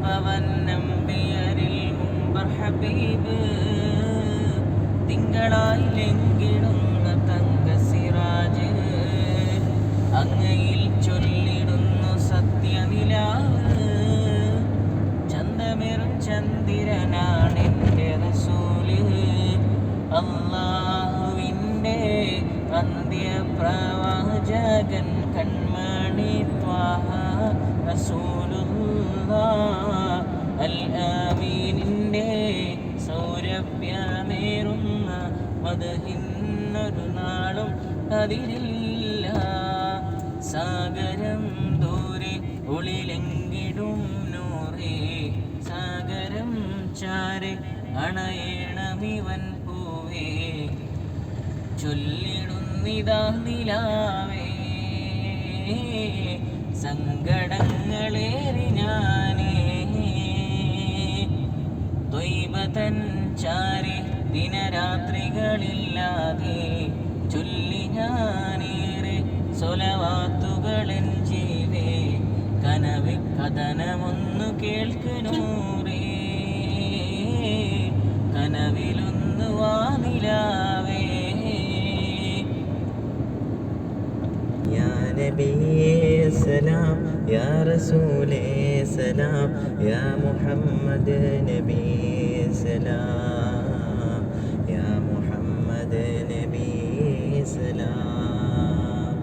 പവന്നമ്പിയരിൽ മുമ്പർ ഹബീബ് തിങ്കളായി ലംഘിടുന്ന തങ്ക സിറാജ് അങ്ങയിൽ ചൊല്ലിടുന്നു സത്യനിലാവ് ചന്തമേറും ചന്ദ്രനാണെൻ്റെ റസൂല് അല്ലാഹുവിൻ്റെ അന്ത്യപ്രവാചകൻ കൺമണി ത്വാഹ റസൂലുള്ളാഹ് അൽ ആമീനിൻ്റെ സൗരഭ്യമേറുന്ന മദ്ഹിന്നൊരു നാളും അതിരില്ല സാഗരം ദൂരെ ഒളിലെങ്കിടും നൂറേ സാഗരം ചാരെ അണയണമിവൻ പൂവേ ചൊല്ലിടുന്നിതാ നിലാവേ സങ്കടങ്ങളേറി ഞാനേ ത്വയ്ബതൻ ചാരി ദിനരാത്രികളില്ലാതെ ചൊല്ലി ഞാനേറെ സ്വലവാത്തുകളൻ ജീവേ കനവ് കഥനമൊന്നു കേൾക്കനൂറേ കനവിലൊന്നു വാനിലാവേ യാ നബിയേ സലാം യാ റസൂലേ സലാം യാ മുഹമ്മദ് നബി സലാം യാ മുഹമ്മദ് നബി സലാം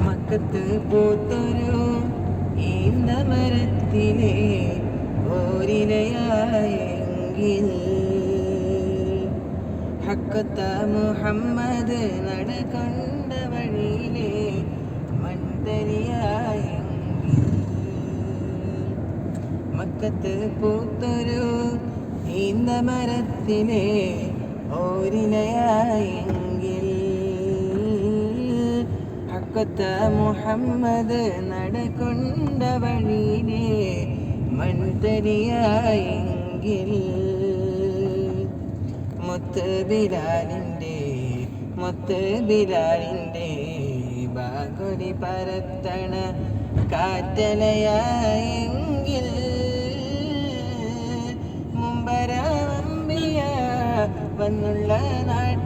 മക്കത്ത് പൂത്തൊരു ഈന്തമരത്തിലെ ഓരിലയായെങ്കിൽ ഹക്കത്ത മുഹമ്മദ് നടകൊണ്ട വഴിയിലെ മൺതരിയായെങ്കിൽ മക്കത്ത് പൂത്തൊരു ഈന്തമരത്തിലെ ഓരിലയായെങ്കിൽ ഹക്കത്ത മുഹമ്മദ് നടകൊണ്ട വഴിയിലെ മൺതരിയായെങ്കിൽ മുത്ത് ബിലാലിൻ്റെ ബാഗൊലി പരത്തണ കാറ്റലയായെങ്കിൽ മുമ്പരാമ്പിയ വന്നുള്ള നാട്